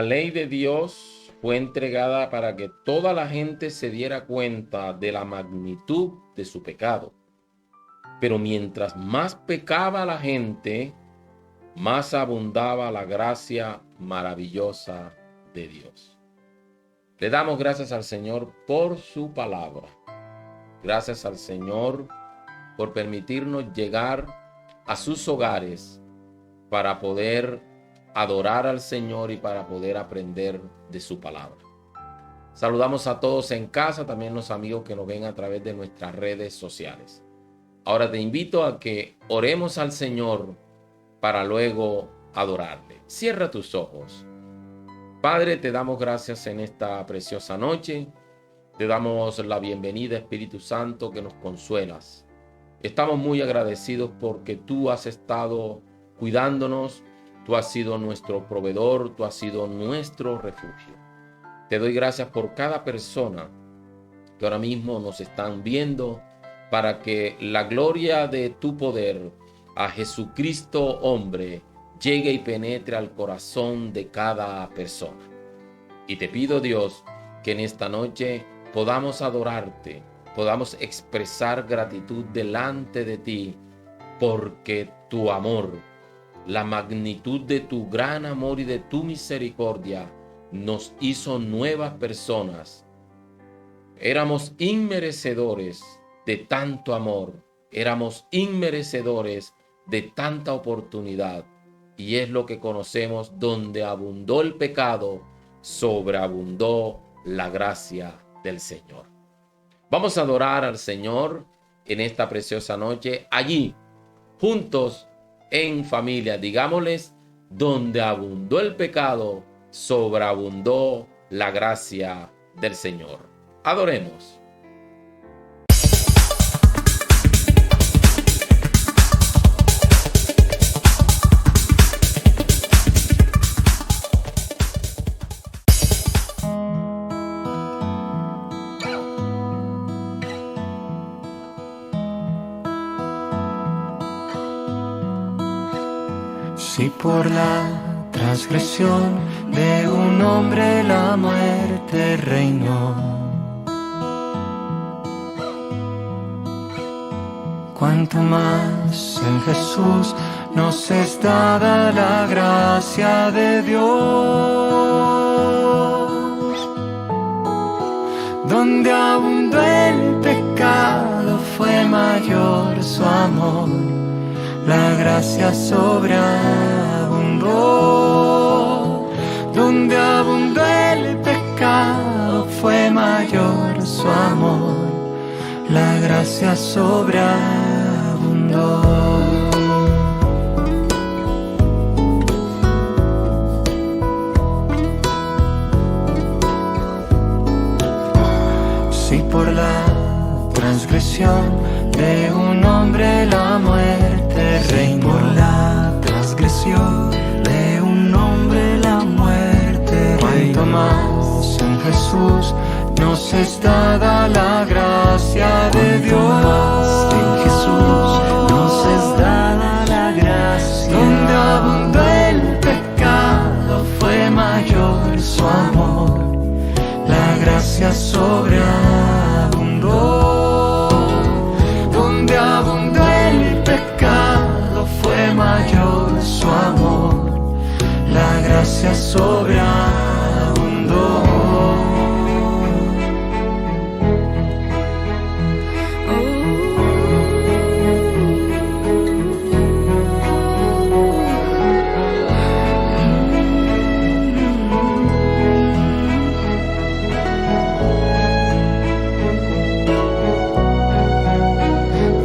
La ley de Dios fue entregada para que toda la gente se diera cuenta de la magnitud de su pecado. Pero mientras más pecaba la gente, más abundaba la gracia maravillosa de Dios. Le damos gracias al Señor por su palabra. Gracias al Señor por permitirnos llegar a sus hogares para poder adorar al Señor y para poder aprender de su palabra. Saludamos a todos en casa, también los amigos que nos ven a través de nuestras redes sociales. Ahora te invito a que oremos al Señor para luego adorarle. Cierra tus ojos. Padre, te damos gracias en esta preciosa noche. Te damos la bienvenida, Espíritu Santo, que nos consuelas. Estamos muy agradecidos porque tú has estado cuidándonos, tú has sido nuestro proveedor, tú has sido nuestro refugio. Te doy gracias por cada persona que ahora mismo nos están viendo, para que la gloria de tu poder a Jesucristo hombre llegue y penetre al corazón de cada persona. Y te pido, Dios, que en esta noche podamos adorarte, podamos expresar gratitud delante de ti, porque tu amor, la magnitud de tu gran amor y de tu misericordia nos hizo nuevas personas. Éramos inmerecedores de tanto amor, éramos inmerecedores de tanta oportunidad, y es lo que conocemos: donde abundó el pecado, sobreabundó la gracia del Señor. Vamos a adorar al Señor en esta preciosa noche, allí, juntos, en familia. Digámosles: donde abundó el pecado, sobreabundó la gracia del Señor. Adoremos. Si por la transgresión de un hombre la muerte reinó, cuanto más en Jesús nos es dada la gracia de Dios. Donde abundó el pecado, fue mayor su amor. La gracia sobreabundó. Donde abundó el pecado, fue mayor su amor. La gracia sobreabundó. Si por la transgresión de un hombre la muerte reinó, por la transgresión de un hombre la muerte reinó, cuanto más en Jesús nos es dada la gracia de Dios. En Jesús nos es dada la gracia. Donde abundó el pecado, fue mayor su amor. La gracia sobreabundó. Donde abundó el pecado, fue mayor su amor. La gracia sobreabundó.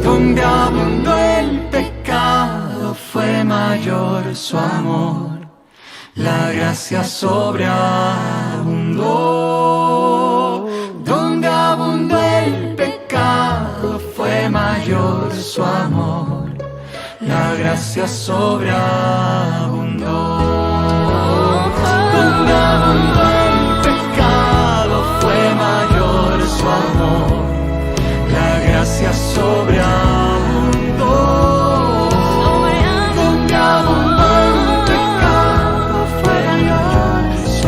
Donde abundó el pecado, fue mayor su amor. La gracia sobreabundó. Donde abundó el pecado, fue mayor su amor. La gracia sobreabundó. Donde abundó el pecado, fue mayor su amor. La gracia sobreabundó. Donde abundó el pecado, fue mayor su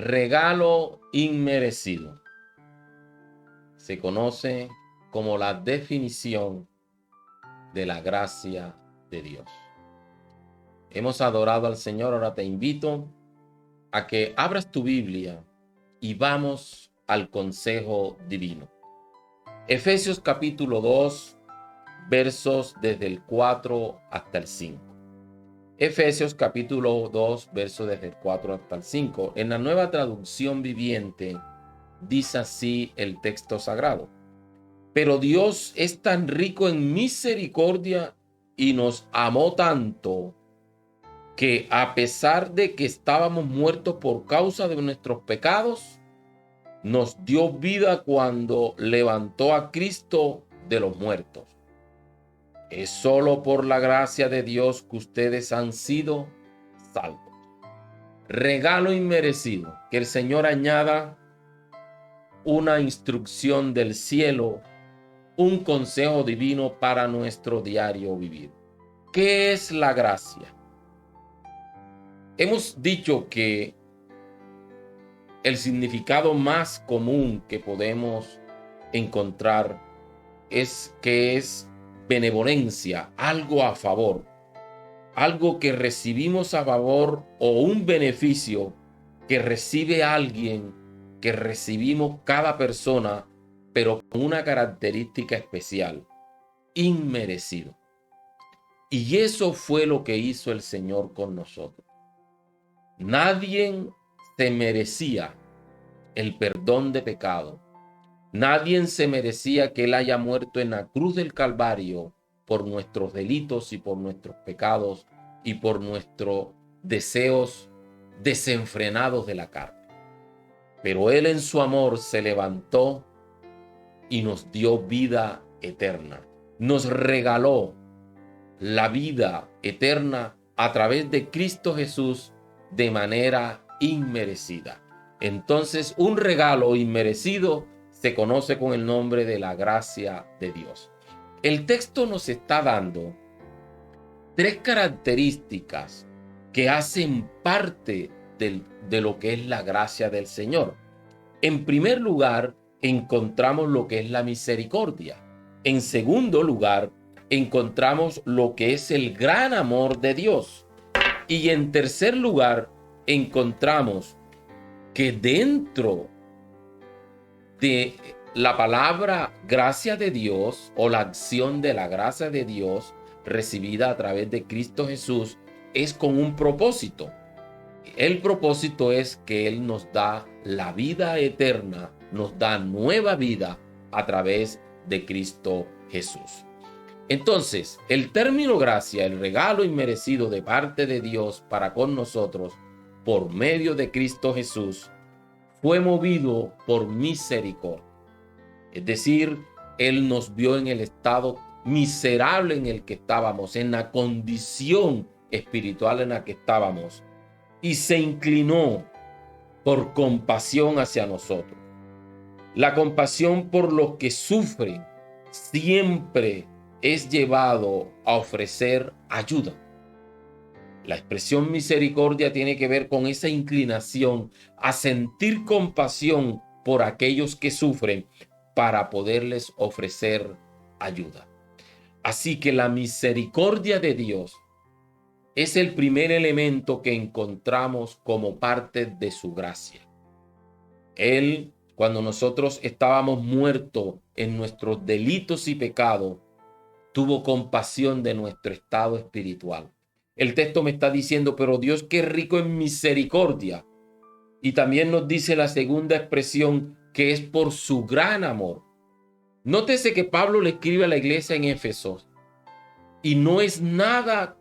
regalo inmerecido. Se conoce como la definición de la gracia de Dios. Hemos adorado al Señor, ahora te invito a que abras tu Biblia y vamos al consejo divino. Efesios capítulo 2, versos desde el 4 hasta el 5. Efesios capítulo 2, versos desde el 4 hasta el 5. En la Nueva Traducción Viviente dice así el texto sagrado. Pero Dios es tan rico en misericordia y nos amó tanto que a pesar de que estábamos muertos por causa de nuestros pecados, nos dio vida cuando levantó a Cristo de los muertos. Es solo por la gracia de Dios que ustedes han sido salvos. Regalo inmerecido. Que el Señor añada una instrucción del cielo, un consejo divino para nuestro diario vivir. ¿Qué es la gracia? Hemos dicho que el significado más común que podemos encontrar es que es benevolencia, algo a favor, algo que recibimos a favor o un beneficio que recibe alguien, que recibimos cada persona, pero con una característica especial, inmerecido. Y eso fue lo que hizo el Señor con nosotros. Nadie se merecía el perdón de pecado. Nadie se merecía que Él haya muerto en la cruz del Calvario por nuestros delitos y por nuestros pecados y por nuestros deseos desenfrenados de la carne. Pero Él en su amor se levantó y nos dio vida eterna. Nos regaló la vida eterna a través de Cristo Jesús de manera inmerecida. Entonces, un regalo inmerecido se conoce con el nombre de la gracia de Dios. El texto nos está dando tres características que hacen parte de lo que es la gracia del Señor. En primer lugar, encontramos lo que es la misericordia. En segundo lugar, encontramos lo que es el gran amor de Dios. Y en tercer lugar, encontramos que dentro de la palabra gracia de Dios o la acción de la gracia de Dios recibida a través de Cristo Jesús es con un propósito. El propósito es que Él nos da la vida eterna, nos da nueva vida a través de Cristo Jesús. Entonces, el término gracia, el regalo inmerecido de parte de Dios para con nosotros por medio de Cristo Jesús, fue movido por misericordia. Es decir, Él nos vio en el estado miserable en el que estábamos, en la condición espiritual en la que estábamos, y se inclinó por compasión hacia nosotros. La compasión por los que sufren siempre es llevado a ofrecer ayuda. La expresión misericordia tiene que ver con esa inclinación a sentir compasión por aquellos que sufren para poderles ofrecer ayuda. Así que la misericordia de Dios es el primer elemento que encontramos como parte de su gracia. Él, cuando nosotros estábamos muertos en nuestros delitos y pecados, tuvo compasión de nuestro estado espiritual. El texto me está diciendo, pero Dios que es rico en misericordia. Y también nos dice la segunda expresión, que es por su gran amor. Nótese que Pablo le escribe a la iglesia en Éfeso y no es nada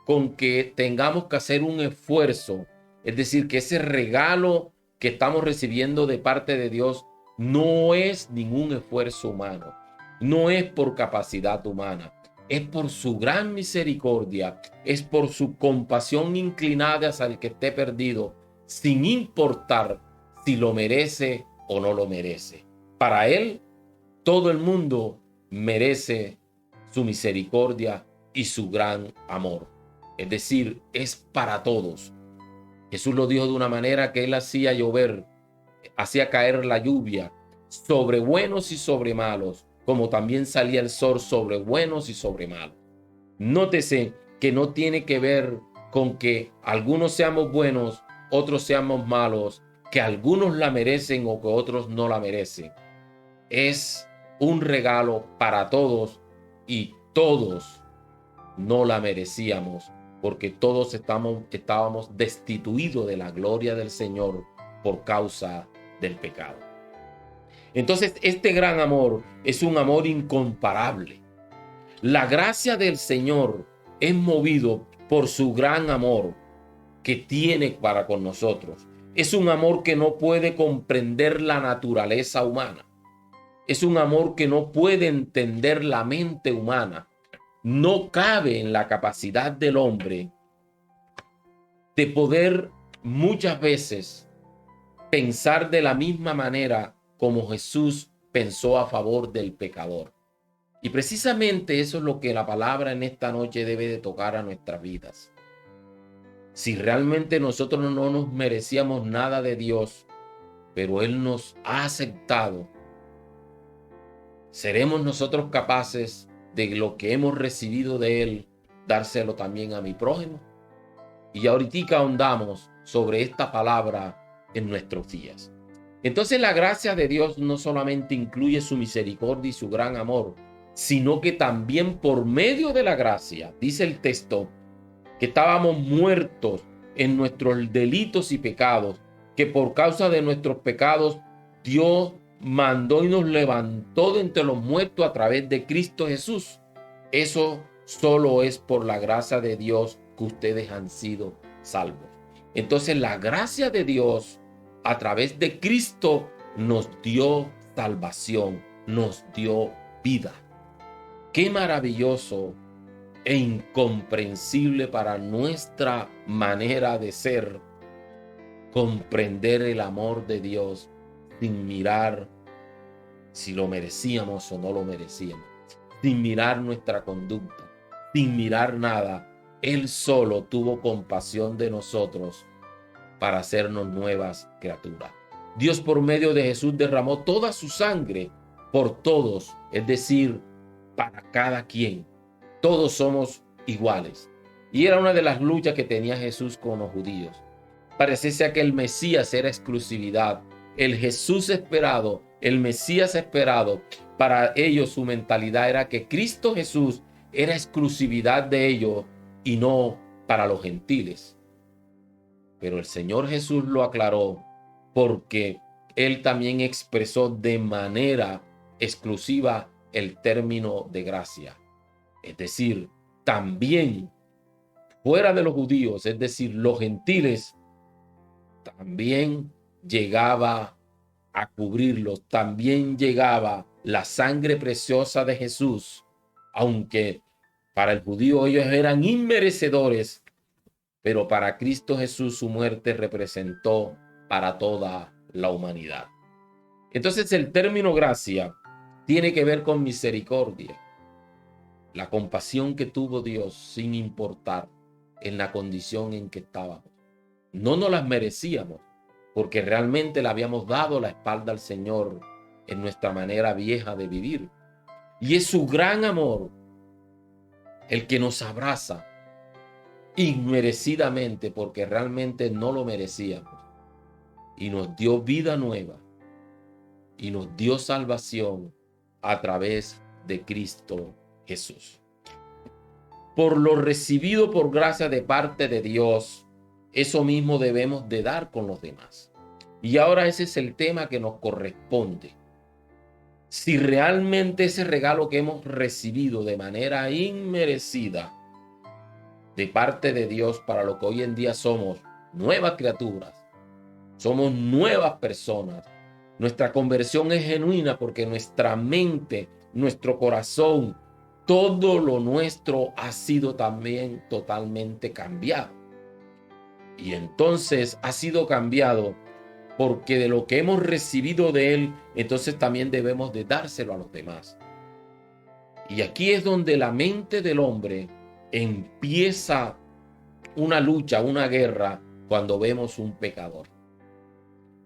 con que tengamos que hacer un esfuerzo. Es decir, que ese regalo que estamos recibiendo de parte de Dios no es ningún esfuerzo humano. No es por capacidad humana. Es por su gran misericordia. Es por su compasión inclinada hacia el que esté perdido, sin importar si lo merece o no lo merece. Para Él, todo el mundo merece su misericordia y su gran amor. Es decir, es para todos. Jesús lo dijo de una manera que él hacía llover, hacía caer la lluvia sobre buenos y sobre malos, como también salía el sol sobre buenos y sobre malos. Nótese que no tiene que ver con que algunos seamos buenos, otros seamos malos, que algunos la merecen o que otros no la merecen. Es un regalo para todos y todos no la merecíamos, porque todos estábamos destituidos de la gloria del Señor por causa del pecado. Entonces, este gran amor es un amor incomparable. La gracia del Señor es movido por su gran amor que tiene para con nosotros. Es un amor que no puede comprender la naturaleza humana. Es un amor que no puede entender la mente humana. No cabe en la capacidad del hombre de poder muchas veces pensar de la misma manera como Jesús pensó a favor del pecador. Y precisamente eso es lo que la palabra en esta noche debe de tocar a nuestras vidas. Si realmente nosotros no nos merecíamos nada de Dios, pero Él nos ha aceptado, ¿seremos nosotros capaces de lo que hemos recibido de Él, dárselo también a mi prójimo? Y ahorita ahondamos sobre esta palabra en nuestros días. Entonces la gracia de Dios no solamente incluye su misericordia y su gran amor, sino que también por medio de la gracia, dice el texto, que estábamos muertos en nuestros delitos y pecados, que por causa de nuestros pecados Dios mandó y nos levantó de entre los muertos a través de Cristo Jesús. Eso solo es por la gracia de Dios que ustedes han sido salvos. Entonces la gracia de Dios a través de Cristo nos dio salvación, nos dio vida. Qué maravilloso e incomprensible para nuestra manera de ser comprender el amor de Dios sin mirar si lo merecíamos o no lo merecíamos, sin mirar nuestra conducta, sin mirar nada. Él solo tuvo compasión de nosotros para hacernos nuevas criaturas. Dios por medio de Jesús derramó toda su sangre por todos, es decir, para cada quien. Todos somos iguales. Y era una de las luchas que tenía Jesús con los judíos. Pareciese que el Mesías era exclusividad. El Jesús esperado, el Mesías esperado, para ellos su mentalidad era que Cristo Jesús era exclusividad de ellos y no para los gentiles. Pero el Señor Jesús lo aclaró porque Él también expresó de manera exclusiva el término de gracia. Es decir, también fuera de los judíos, es decir, los gentiles, también llegaba a cubrirlos, también llegaba la sangre preciosa de Jesús, aunque para el judío ellos eran inmerecedores, pero para Cristo Jesús su muerte representó para toda la humanidad. Entonces el término gracia tiene que ver con misericordia, la compasión que tuvo Dios sin importar en la condición en que estábamos. No nos las merecíamos, porque realmente le habíamos dado la espalda al Señor en nuestra manera vieja de vivir. Y es su gran amor el que nos abraza inmerecidamente, porque realmente no lo merecíamos, y nos dio vida nueva y nos dio salvación a través de Cristo Jesús. Por lo recibido por gracia de parte de Dios, eso mismo debemos de dar con los demás. Y ahora ese es el tema que nos corresponde. Si realmente ese regalo que hemos recibido de manera inmerecida de parte de Dios, para lo que hoy en día somos nuevas criaturas, somos nuevas personas, nuestra conversión es genuina porque nuestra mente, nuestro corazón, todo lo nuestro ha sido también totalmente cambiado. Y entonces ha sido cambiado porque de lo que hemos recibido de Él, entonces también debemos de dárselo a los demás. Y aquí es donde la mente del hombre empieza una lucha, una guerra cuando vemos un pecador.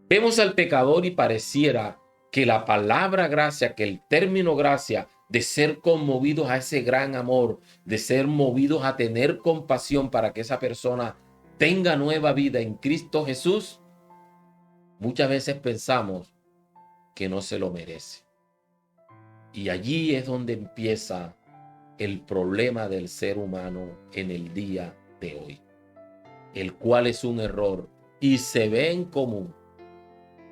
Vemos al pecador y pareciera que la palabra gracia, que el término gracia, de ser conmovidos a ese gran amor, de ser movidos a tener compasión para que esa persona tenga nueva vida en Cristo Jesús, muchas veces pensamos que no se lo merece. Y allí es donde empieza el problema del ser humano en el día de hoy, el cual es un error y se ve en común.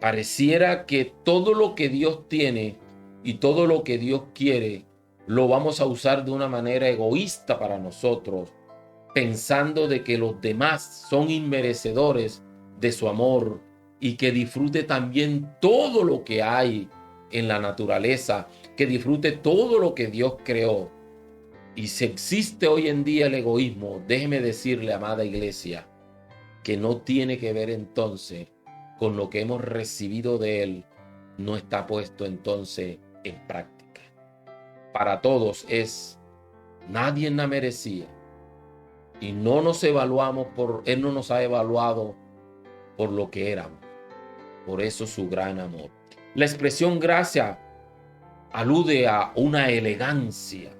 Pareciera que todo lo que Dios tiene y todo lo que Dios quiere lo vamos a usar de una manera egoísta para nosotros, pensando de que los demás son inmerecedores de su amor y que disfrute también todo lo que hay en la naturaleza, que disfrute todo lo que Dios creó. Y si existe hoy en día el egoísmo, déjeme decirle, amada iglesia, que no tiene que ver entonces con lo que hemos recibido de Él, no está puesto entonces en práctica. Para todos es, nadie la merecía y no nos evaluamos Él no nos ha evaluado por lo que éramos, por eso su gran amor. La expresión gracia alude a una elegancia.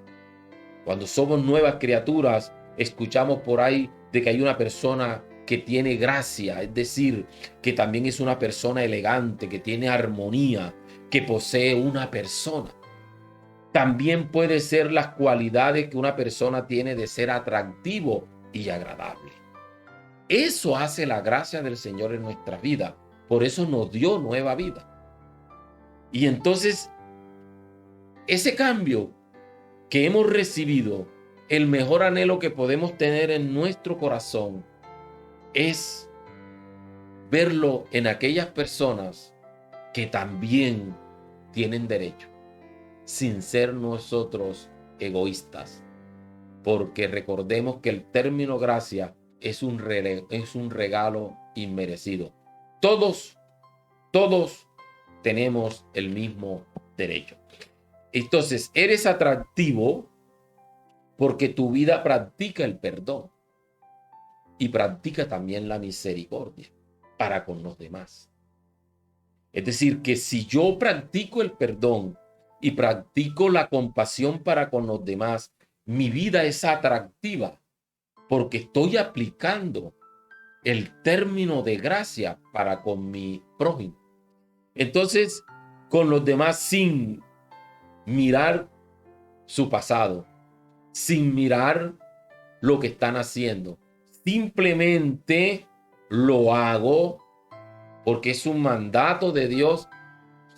Cuando somos nuevas criaturas, escuchamos por ahí de que hay una persona que tiene gracia, es decir, que también es una persona elegante, que tiene armonía, que posee una persona. También puede ser las cualidades que una persona tiene de ser atractivo y agradable. Eso hace la gracia del Señor en nuestra vida. Por eso nos dio nueva vida. Y entonces, ese cambio que hemos recibido, el mejor anhelo que podemos tener en nuestro corazón es verlo en aquellas personas que también tienen derecho, sin ser nosotros egoístas. Porque recordemos que el término gracia es un regalo inmerecido. Todos tenemos el mismo derecho. Entonces, eres atractivo porque tu vida practica el perdón y practica también la misericordia para con los demás. Es decir, que si yo practico el perdón y practico la compasión para con los demás, mi vida es atractiva porque estoy aplicando el término de gracia para con mi prójimo. Entonces, con los demás sin mirar su pasado, sin mirar lo que están haciendo. Simplemente lo hago porque es un mandato de Dios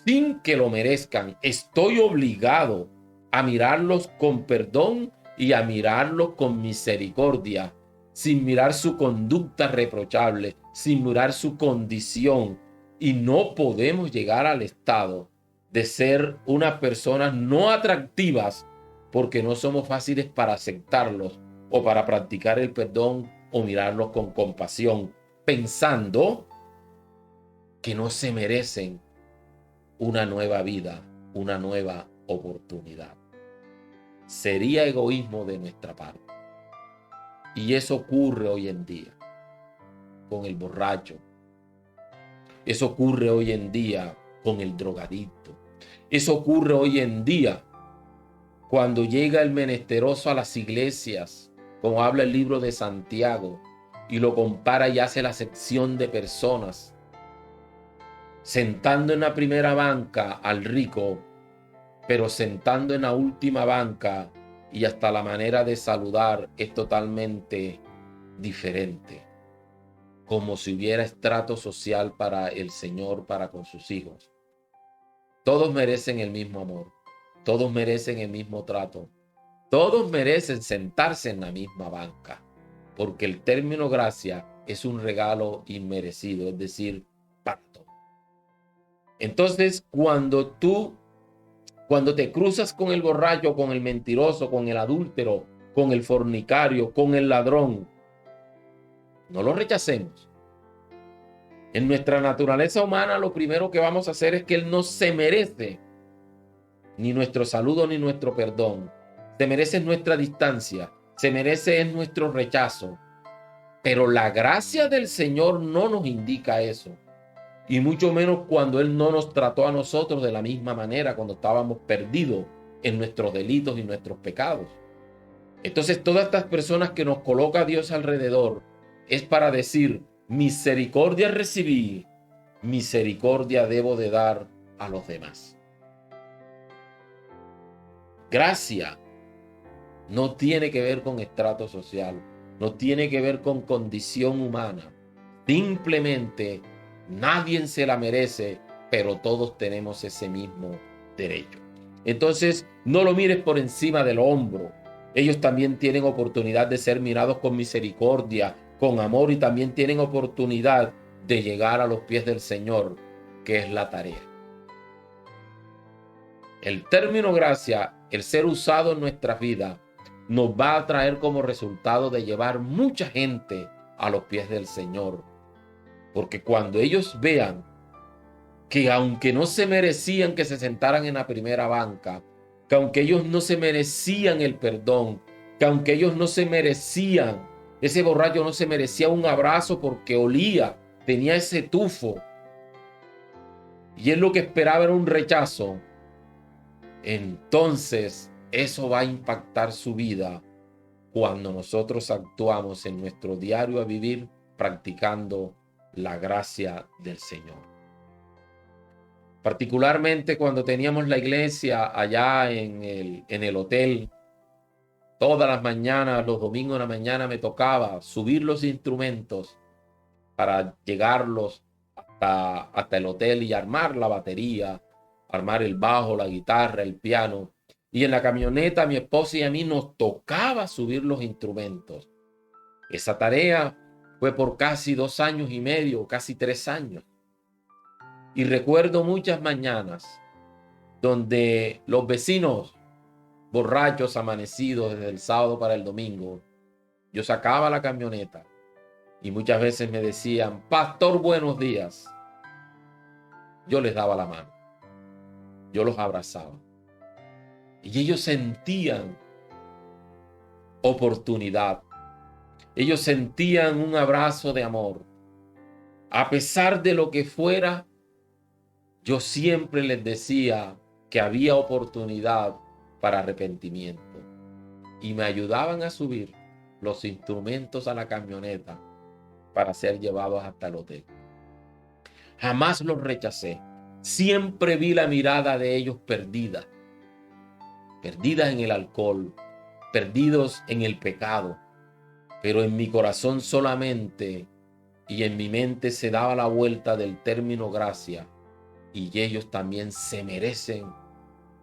sin que lo merezcan. Estoy obligado a mirarlos con perdón y a mirarlos con misericordia, sin mirar su conducta reprochable, sin mirar su condición. Y no podemos llegar al estado de ser unas personas no atractivas porque no somos fáciles para aceptarlos o para practicar el perdón o mirarlos con compasión, pensando que no se merecen una nueva vida, una nueva oportunidad. Sería egoísmo de nuestra parte. Y eso ocurre hoy en día con el borracho. Eso ocurre hoy en día con el drogadicto. Eso ocurre hoy en día cuando llega el menesteroso a las iglesias, como habla el libro de Santiago, y lo compara y hace la sección de personas, sentando en la primera banca al rico, pero sentando en la última banca, y hasta la manera de saludar es totalmente diferente, como si hubiera estrato social para el Señor, para con sus hijos. Todos merecen el mismo amor, todos merecen el mismo trato, todos merecen sentarse en la misma banca, porque el término gracia es un regalo inmerecido, es decir, para todos. Entonces, cuando te cruzas con el borracho, con el mentiroso, con el adúltero, con el fornicario, con el ladrón, no lo rechacemos. En nuestra naturaleza humana, lo primero que vamos a hacer es que él no se merece ni nuestro saludo ni nuestro perdón. Se merece nuestra distancia, se merece nuestro rechazo. Pero la gracia del Señor no nos indica eso. Y mucho menos cuando Él no nos trató a nosotros de la misma manera cuando estábamos perdidos en nuestros delitos y nuestros pecados. Entonces, todas estas personas que nos coloca Dios alrededor es para decir, misericordia recibí, misericordia debo de dar a los demás. Gracia no tiene que ver con estrato social, no tiene que ver con condición humana. Simplemente nadie se la merece, pero todos tenemos ese mismo derecho. Entonces, no lo mires por encima del hombro. Ellos también tienen oportunidad de ser mirados con misericordia, con amor, y también tienen oportunidad de llegar a los pies del Señor, que es la tarea. El término gracia, el ser usado en nuestra vida, nos va a traer como resultado de llevar mucha gente a los pies del Señor. Porque cuando ellos vean que aunque no se merecían que se sentaran en la primera banca, que aunque ellos no se merecían el perdón, que aunque ellos no se merecían, ese borracho no se merecía un abrazo porque olía, tenía ese tufo, y él lo que esperaba era un rechazo, entonces eso va a impactar su vida cuando nosotros actuamos en nuestro diario a vivir practicando la gracia del Señor. Particularmente cuando teníamos la iglesia allá en el hotel, todas las mañanas, los domingos de la mañana me tocaba subir los instrumentos para llegarlos hasta el hotel y armar la batería, armar el bajo, la guitarra, el piano. Y en la camioneta mi esposa y a mí nos tocaba subir los instrumentos. Esa tarea fue por casi 2 años y medio, casi 3 años. Y recuerdo muchas mañanas donde los vecinos borrachos, amanecidos desde el sábado para el domingo, yo sacaba la camioneta y muchas veces me decían, pastor, buenos días. Yo les daba la mano, yo los abrazaba. Y ellos sentían oportunidad. Ellos sentían un abrazo de amor. A pesar de lo que fuera, yo siempre les decía que había oportunidad para arrepentimiento. Y me ayudaban a subir los instrumentos a la camioneta para ser llevados hasta el hotel. Jamás los rechacé. Siempre vi la mirada de ellos perdida. Perdidas en el alcohol, perdidos en el pecado, pero en mi corazón solamente y en mi mente se daba la vuelta del término gracia, y ellos también se merecen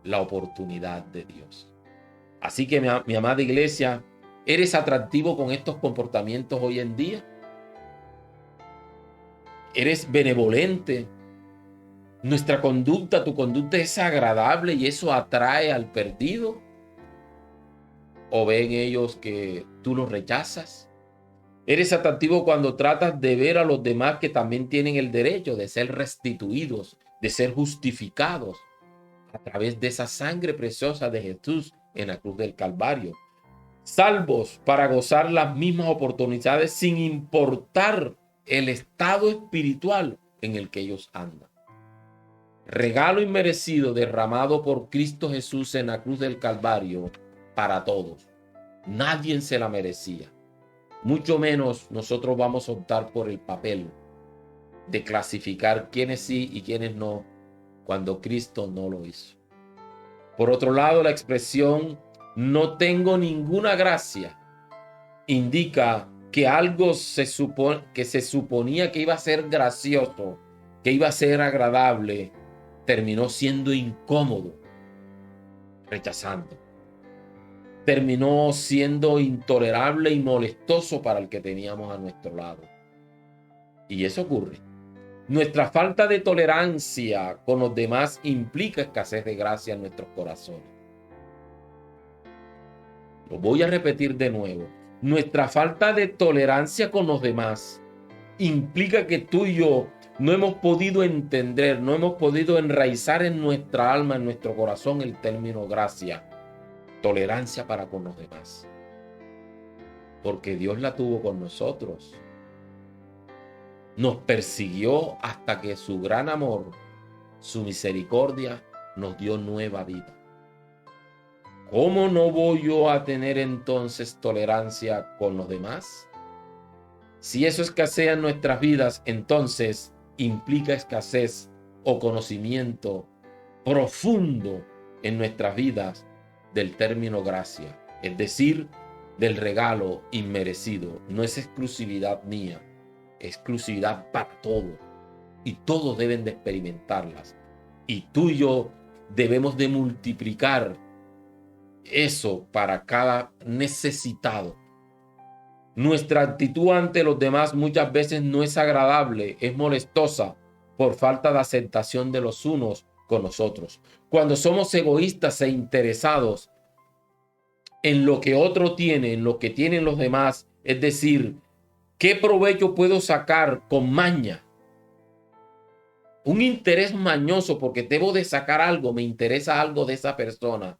la oportunidad de Dios. Así que mi amada iglesia, ¿eres atractivo con estos comportamientos hoy en día? ¿Eres benevolente? Nuestra conducta, tu conducta es agradable y eso atrae al perdido. ¿O ven ellos que tú los rechazas? ¿Eres atractivo cuando tratas de ver a los demás que también tienen el derecho de ser restituidos, de ser justificados a través de esa sangre preciosa de Jesús en la cruz del Calvario? Salvos para gozar las mismas oportunidades sin importar el estado espiritual en el que ellos andan. Regalo inmerecido derramado por Cristo Jesús en la cruz del Calvario para todos. Nadie se la merecía. Mucho menos nosotros vamos a optar por el papel de clasificar quiénes sí y quiénes no, cuando Cristo no lo hizo. Por otro lado, la expresión no tengo ninguna gracia indica que algo se suponía que iba a ser gracioso, que iba a ser agradable, terminó siendo incómodo, rechazando. Terminó siendo intolerable y molestoso para el que teníamos a nuestro lado. Y eso ocurre. Nuestra falta de tolerancia con los demás implica escasez de gracia en nuestros corazones. Lo voy a repetir de nuevo. Nuestra falta de tolerancia con los demás implica que tú y yo no hemos podido entender, no hemos podido enraizar en nuestra alma, en nuestro corazón, el término gracia, tolerancia para con los demás. porque Dios la tuvo con nosotros. Nos persiguió hasta que su gran amor, su misericordia, nos dio nueva vida. ¿Cómo no voy yo a tener entonces tolerancia con los demás? Si eso escasea en nuestras vidas, entonces implica escasez o conocimiento profundo en nuestras vidas del término gracia, es decir, del regalo inmerecido. No es exclusividad mía, es exclusividad para todos, y todos deben de experimentarlas. Y tú y yo debemos de multiplicar eso para cada necesitado. Nuestra actitud ante los demás muchas veces no es agradable, es molestosa por falta de aceptación de los unos con los otros. Cuando somos egoístas e interesados en lo que otro tiene, en lo que tienen los demás, es decir, ¿qué provecho puedo sacar con maña? Un interés mañoso porque debo de sacar algo, me interesa algo de esa persona.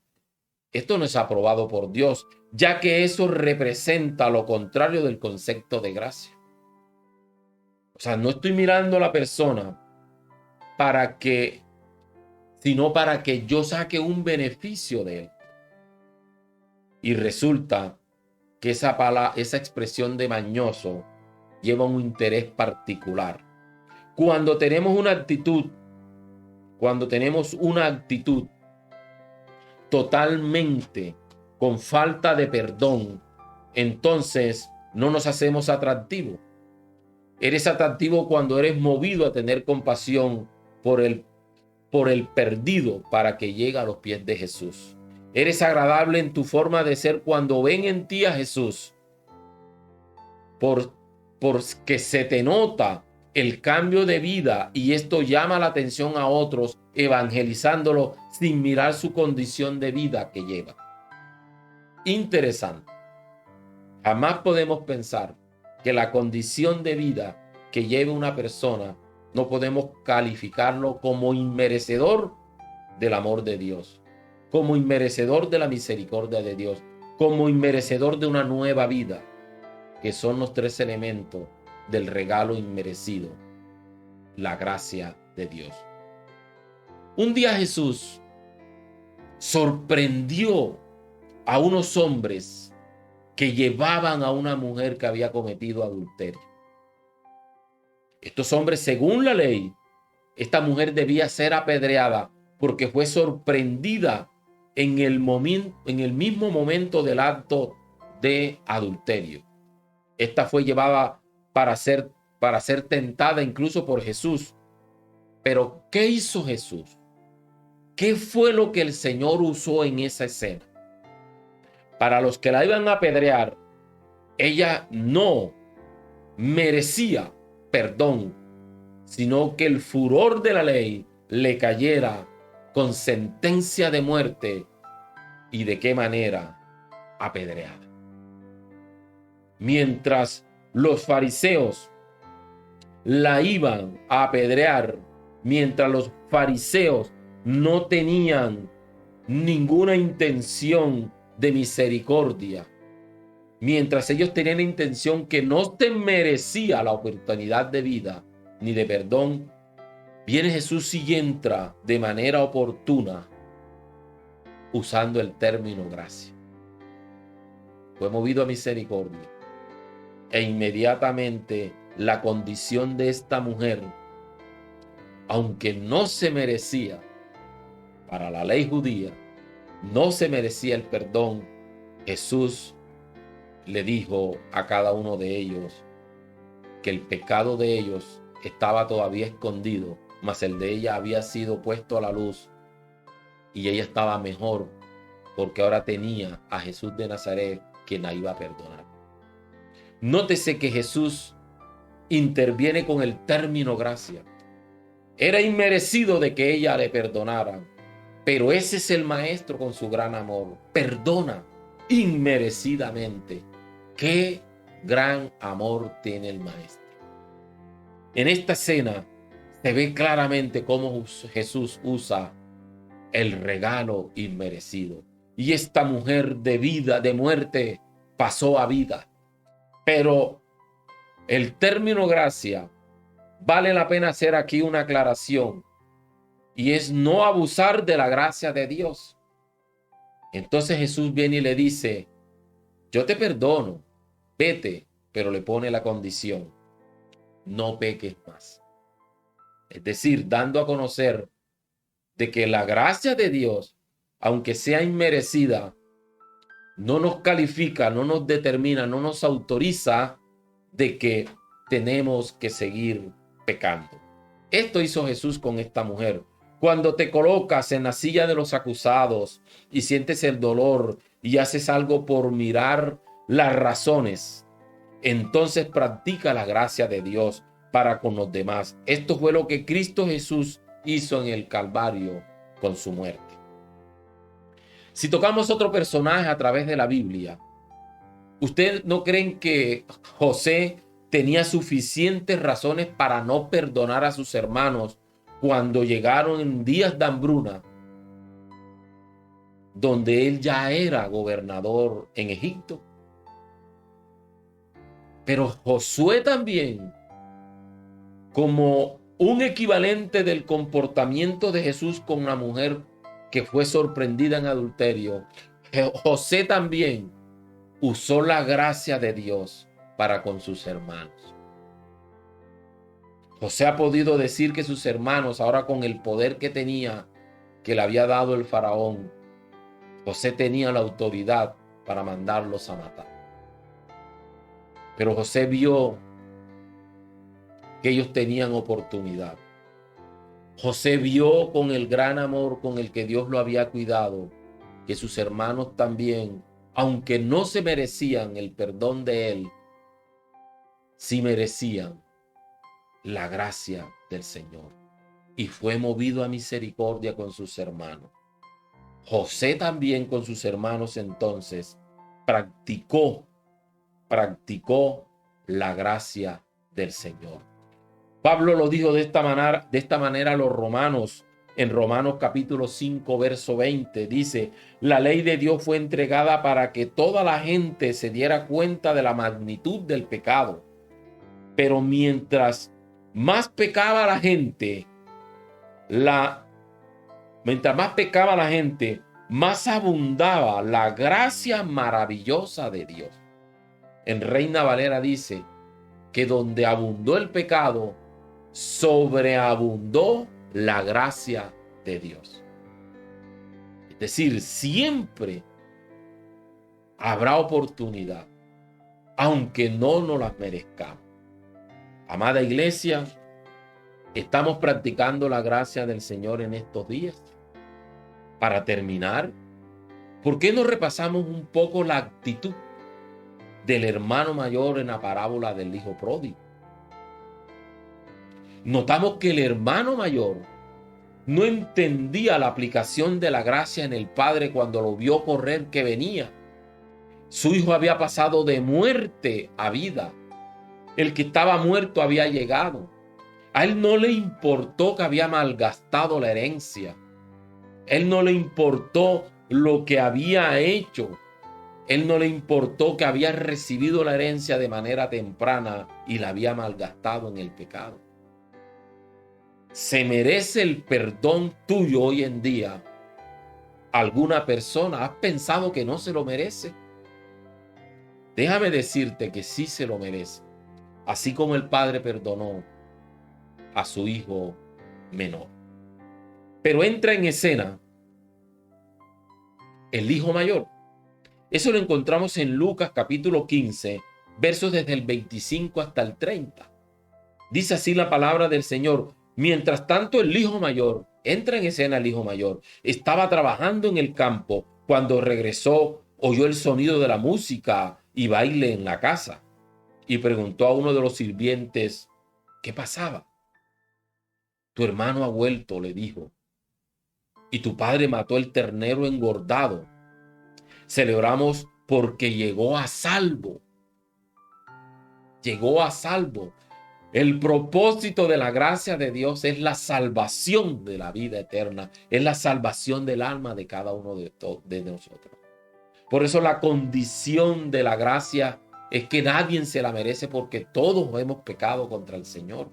Esto no es aprobado por Dios, ya que eso representa lo contrario del concepto de gracia. O sea, no estoy mirando a la persona sino para que yo saque un beneficio de él. Y resulta que esa expresión de mañoso lleva un interés particular. Cuando tenemos una actitud totalmente con falta de perdón, entonces no nos hacemos atractivos. Eres atractivo cuando eres movido a tener compasión por el perdido para que llegue a los pies de Jesús. Eres agradable en tu forma de ser cuando ven en ti a Jesús, porque se te nota el cambio de vida y esto llama la atención a otros, evangelizándolo sin mirar su condición de vida que lleva. Interesante. Jamás podemos pensar que la condición de vida que lleve una persona no podemos calificarlo como inmerecedor del amor de Dios, como inmerecedor de la misericordia de Dios, como inmerecedor de una nueva vida, que son los tres elementos del regalo inmerecido, la gracia de Dios. Un día Jesús sorprendió a unos hombres que llevaban a una mujer que había cometido adulterio. Estos hombres, según la ley, esta mujer debía ser apedreada porque fue sorprendida en el mismo momento del acto de adulterio. Esta fue llevada para ser tentada incluso por Jesús. Pero, ¿qué hizo Jesús? ¿Qué fue lo que el Señor usó en esa escena? Para los que la iban a apedrear, ella no merecía perdón, sino que el furor de la ley le cayera con sentencia de muerte. ¿Y de qué manera? Apedreada. Mientras los fariseos la iban a apedrear, mientras los fariseos no tenían ninguna intención de misericordia, mientras ellos tenían la intención que no te merecía la oportunidad de vida ni de perdón, viene Jesús y entra de manera oportuna usando el término gracia. Fue movido a misericordia e inmediatamente la condición de esta mujer, aunque no se merecía, para la ley judía, no se merecía el perdón, Jesús le dijo a cada uno de ellos que el pecado de ellos estaba todavía escondido, mas el de ella había sido puesto a la luz y ella estaba mejor porque ahora tenía a Jesús de Nazaret quien la iba a perdonar. Nótese que Jesús interviene con el término gracia. Era inmerecido de que ella le perdonara, pero ese es el Maestro con su gran amor. Perdona inmerecidamente. ¡Qué gran amor tiene el Maestro! En esta escena se ve claramente cómo Jesús usa el regalo inmerecido. Y esta mujer de vida, de muerte, pasó a vida. Pero el término gracia, vale la pena hacer aquí una aclaración, y es no abusar de la gracia de Dios. Entonces Jesús viene y le dice, yo te perdono, vete, pero le pone la condición, no peques más. Es decir, dando a conocer de que la gracia de Dios, aunque sea inmerecida, no nos califica, no nos determina, no nos autoriza de que tenemos que seguir pecando. Esto hizo Jesús con esta mujer. Cuando te colocas en la silla de los acusados y sientes el dolor y haces algo por mirar las razones, entonces practica la gracia de Dios para con los demás. Esto fue lo que Cristo Jesús hizo en el Calvario con su muerte. Si tocamos otro personaje a través de la Biblia, ¿ustedes no creen que José tenía suficientes razones para no perdonar a sus hermanos cuando llegaron en días de hambruna, donde él ya era gobernador en Egipto? Pero Josué también, como un equivalente del comportamiento de Jesús con una mujer que fue sorprendida en adulterio, José también usó la gracia de Dios para con sus hermanos. José ha podido decir que sus hermanos, ahora con el poder que tenía, que le había dado el faraón, José tenía la autoridad para mandarlos a matar. Pero José vio que ellos tenían oportunidad. José vio con el gran amor con el que Dios lo había cuidado, que sus hermanos también, aunque no se merecían el perdón de él, sí merecían la gracia del Señor. Y fue movido a misericordia con sus hermanos. José también con sus hermanos entonces practicó la gracia del Señor. Pablo lo dijo de esta manera a los romanos, en Romanos capítulo 5, verso 20, dice, la ley de Dios fue entregada para que toda la gente se diera cuenta de la magnitud del pecado. Pero mientras más pecaba la gente, más abundaba la gracia maravillosa de Dios. En Reina Valera dice que donde abundó el pecado, sobreabundó la gracia de Dios. Es decir, siempre habrá oportunidad, aunque no nos las merezcamos. Amada iglesia, ¿estamos practicando la gracia del Señor en estos días? Para terminar, ¿por qué no repasamos un poco la actitud del hermano mayor en la parábola del hijo pródigo? Notamos que el hermano mayor no entendía la aplicación de la gracia en el padre cuando lo vio correr que venía. Su hijo había pasado de muerte a vida. El que estaba muerto había llegado. A él no le importó que había malgastado la herencia. Él no le importó lo que había hecho. Él no le importó que había recibido la herencia de manera temprana y la había malgastado en el pecado. ¿Se merece el perdón tuyo hoy en día? ¿Alguna persona has pensado que no se lo merece? Déjame decirte que sí se lo merece, así como el padre perdonó a su hijo menor. Pero entra en escena el hijo mayor. Eso lo encontramos en Lucas capítulo 15, versos desde el 25 hasta el 30. Dice así la palabra del Señor. Mientras tanto, el hijo mayor, entra en escena el hijo mayor, estaba trabajando en el campo. Cuando regresó, oyó el sonido de la música y baile en la casa. Y preguntó a uno de los sirvientes, ¿qué pasaba? Tu hermano ha vuelto, le dijo, y tu padre mató el ternero engordado. Celebramos porque llegó a salvo. Llegó a salvo. El propósito de la gracia de Dios es la salvación de la vida eterna, es la salvación del alma de cada uno de nosotros. Por eso la condición de la gracia es que nadie se la merece porque todos hemos pecado contra el Señor.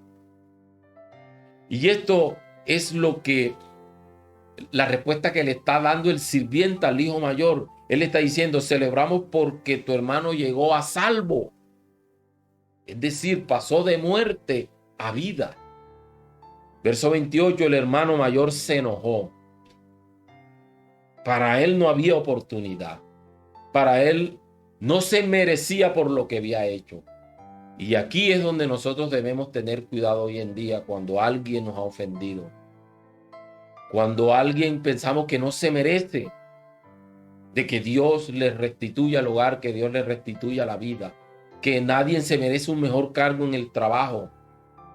Y esto es la respuesta que le está dando el sirviente al hijo mayor. Él está diciendo, celebramos porque tu hermano llegó a salvo. Es decir, pasó de muerte a vida. Verso 28, el hermano mayor se enojó. Para él no había oportunidad. Para él no se merecía por lo que había hecho. Y aquí es donde nosotros debemos tener cuidado hoy en día cuando alguien nos ha ofendido. Cuando alguien pensamos que no se merece de que Dios le restituya el hogar, que Dios le restituya la vida, que nadie se merece un mejor cargo en el trabajo,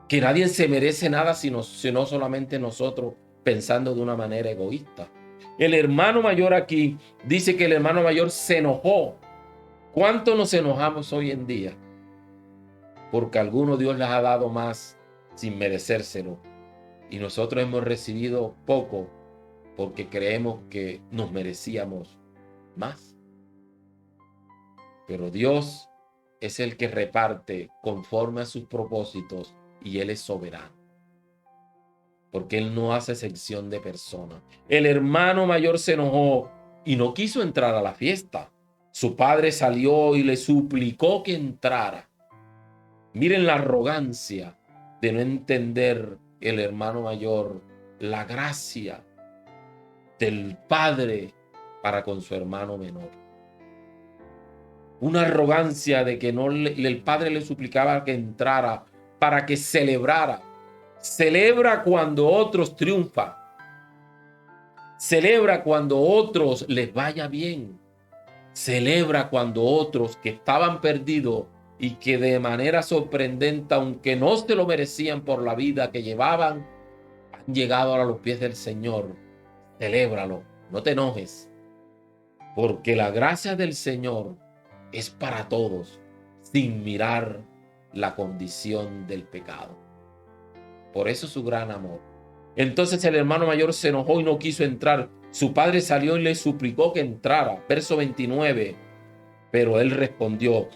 que nadie se merece nada sino solamente nosotros pensando de una manera egoísta. El hermano mayor aquí dice que el hermano mayor se enojó. ¿Cuánto nos enojamos hoy en día? Porque a algunos Dios les ha dado más sin merecérselo. Y nosotros hemos recibido poco porque creemos que nos merecíamos más. Pero Dios es el que reparte conforme a sus propósitos y Él es soberano. Porque Él no hace excepción de personas. El hermano mayor se enojó y no quiso entrar a la fiesta. Su padre salió y le suplicó que entrara. Miren la arrogancia de no entender el hermano mayor la gracia del padre para con su hermano menor. Una arrogancia de que el padre le suplicaba que entrara para que celebrara. Celebra cuando otros triunfan. Celebra cuando otros les vaya bien. Celebra cuando otros que estaban perdidos y que de manera sorprendente, aunque no se lo merecían por la vida que llevaban, han llegado a los pies del Señor. Celébralo, no te enojes, porque la gracia del Señor es para todos, sin mirar la condición del pecado. Por eso su gran amor. Entonces el hermano mayor se enojó y no quiso entrar. Su padre salió y le suplicó que entrara. Verso 29. Pero él respondió: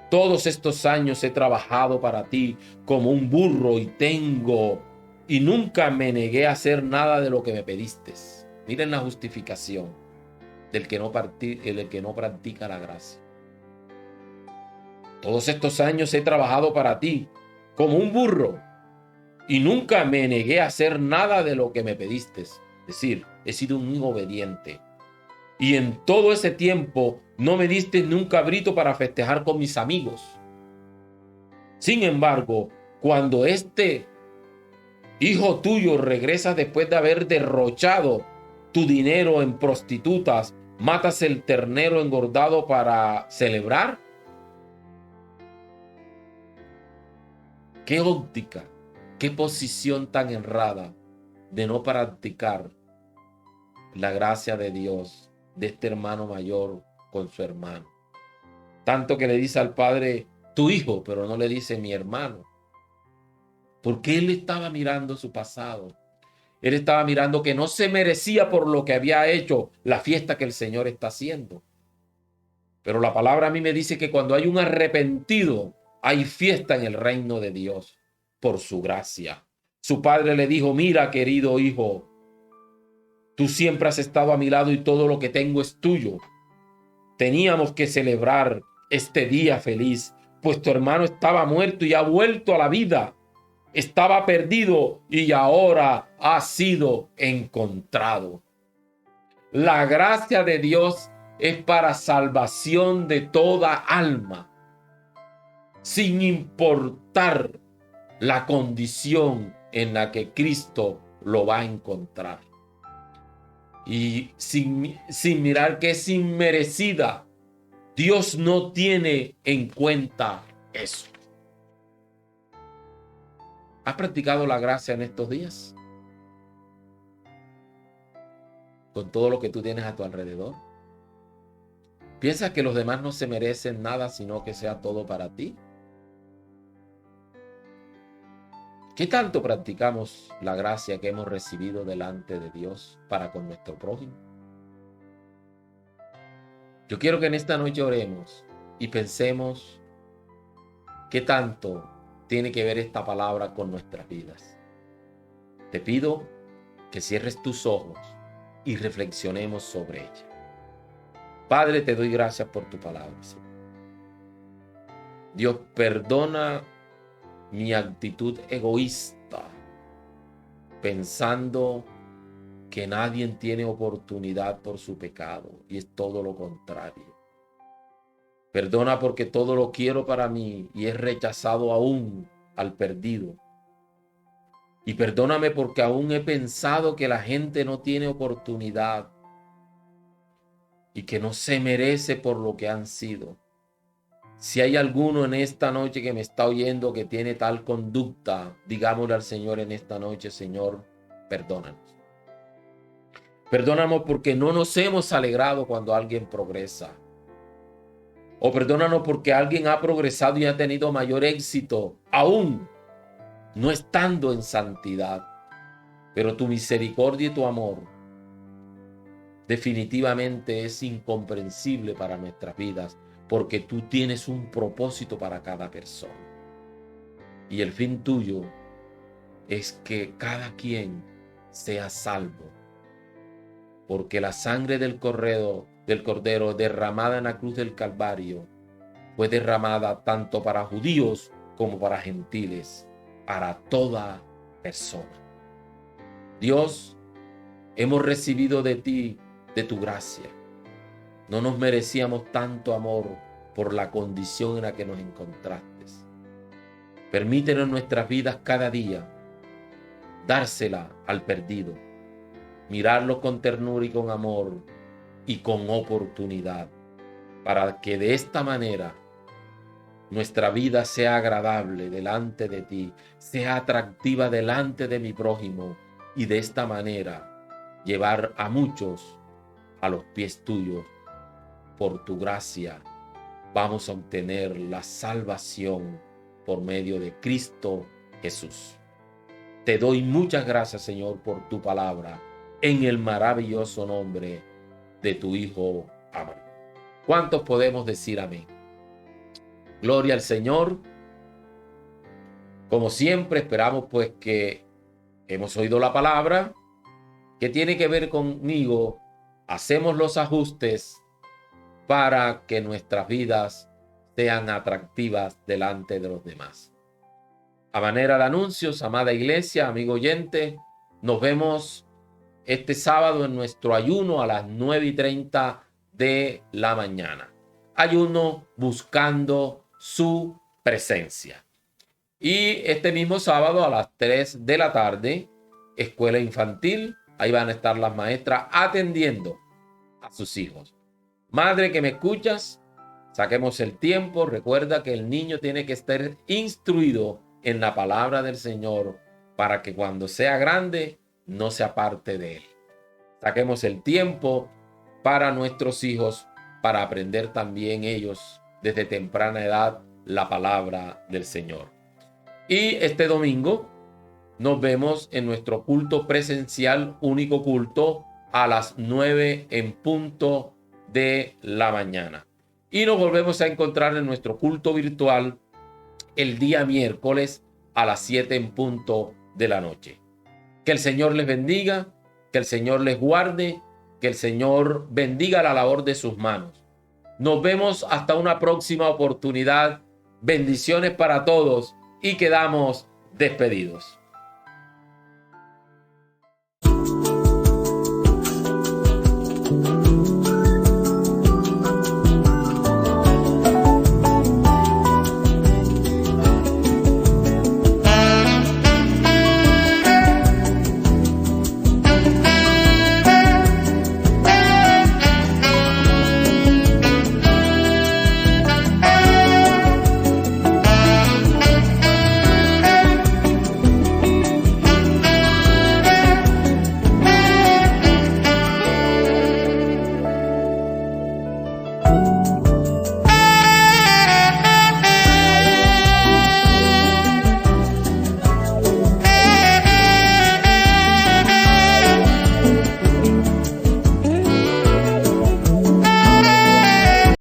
todos estos años he trabajado para ti como un burro y nunca me negué a hacer nada de lo que me pediste. Miren la justificación del que no practica la gracia. Todos estos años he trabajado para ti como un burro y nunca me negué a hacer nada de lo que me pediste. Es decir, he sido un hijo obediente. Y en todo ese tiempo no me diste ni un cabrito para festejar con mis amigos. Sin embargo, cuando este hijo tuyo regresa después de haber derrochado tu dinero en prostitutas, matas el ternero engordado para celebrar. ¿Qué óptica, qué posición tan errada de no practicar la gracia de Dios de este hermano mayor con su hermano? Tanto que le dice al padre, tu hijo, pero no le dice mi hermano. Porque él estaba mirando su pasado. Él estaba mirando que no se merecía por lo que había hecho la fiesta que el Señor está haciendo. Pero la palabra a mí me dice que cuando hay un arrepentido, hay fiesta en el reino de Dios por su gracia. Su padre le dijo, mira, querido hijo, tú siempre has estado a mi lado y todo lo que tengo es tuyo. Teníamos que celebrar este día feliz, pues tu hermano estaba muerto y ha vuelto a la vida. Estaba perdido y ahora ha sido encontrado. La gracia de Dios es para salvación de toda alma, sin importar la condición en la que Cristo lo va a encontrar. Y sin mirar que es inmerecida, Dios no tiene en cuenta eso. ¿Has practicado la gracia en estos días? Con todo lo que tú tienes a tu alrededor. ¿Piensas que los demás no se merecen nada, sino que sea todo para ti? ¿Qué tanto practicamos la gracia que hemos recibido delante de Dios para con nuestro prójimo? Yo quiero que en esta noche oremos y pensemos ¿Qué tanto tiene que ver esta palabra con nuestras vidas? Te pido que cierres tus ojos y reflexionemos sobre ella. Padre, te doy gracias por tu palabra, Señor. Dios, perdona mi actitud egoísta, pensando que nadie tiene oportunidad por su pecado, y es todo lo contrario. Perdona porque todo lo quiero para mí y he rechazado aún al perdido. Y perdóname porque aún he pensado que la gente no tiene oportunidad y que no se merece por lo que han sido. Si hay alguno en esta noche que me está oyendo que tiene tal conducta, digámosle al Señor en esta noche: Señor, perdónanos. Perdónanos porque no nos hemos alegrado cuando alguien progresa. O perdónanos porque alguien ha progresado y ha tenido mayor éxito, aún no estando en santidad. Pero tu misericordia y tu amor definitivamente es incomprensible para nuestras vidas, porque tú tienes un propósito para cada persona. Y el fin tuyo es que cada quien sea salvo. Porque la sangre del Cordero derramada en la cruz del Calvario fue derramada tanto para judíos como para gentiles, para toda persona. Dios, hemos recibido de ti, de tu gracia. No nos merecíamos tanto amor por la condición en la que nos encontraste. Permítenos en nuestras vidas cada día dársela al perdido, mirarlo con ternura y con amor y con oportunidad, para que de esta manera nuestra vida sea agradable delante de ti, sea atractiva delante de mi prójimo, y de esta manera llevar a muchos a los pies tuyos. Por tu gracia vamos a obtener la salvación por medio de Cristo Jesús. Te doy muchas gracias, Señor, por tu palabra, en el maravilloso nombre de tu Hijo. Amén. ¿Cuántos podemos decir amén? Gloria al Señor. Como siempre, esperamos pues que hemos oído la palabra, que tiene que ver conmigo. Hacemos los ajustes para que nuestras vidas sean atractivas delante de los demás. A manera de anuncios, amada iglesia, amigo oyente, nos vemos este sábado en nuestro ayuno a las 9:30 de la mañana. Ayuno buscando su presencia. Y este mismo sábado a las 3 de la tarde, escuela infantil. Ahí van a estar las maestras atendiendo a sus hijos. Madre que me escuchas, saquemos el tiempo. Recuerda que el niño tiene que estar instruido en la palabra del Señor para que cuando sea grande no se aparte de él. Saquemos el tiempo para nuestros hijos, para aprender también ellos desde temprana edad la palabra del Señor. Y este domingo nos vemos en nuestro culto presencial, único culto, a las 9 en punto de la mañana. Y nos volvemos a encontrar en nuestro culto virtual el día miércoles a las 7 en punto de la noche. Que el Señor les bendiga, que el Señor les guarde, que el Señor bendiga la labor de sus manos. Nos vemos hasta una próxima oportunidad. Bendiciones para todos y quedamos despedidos.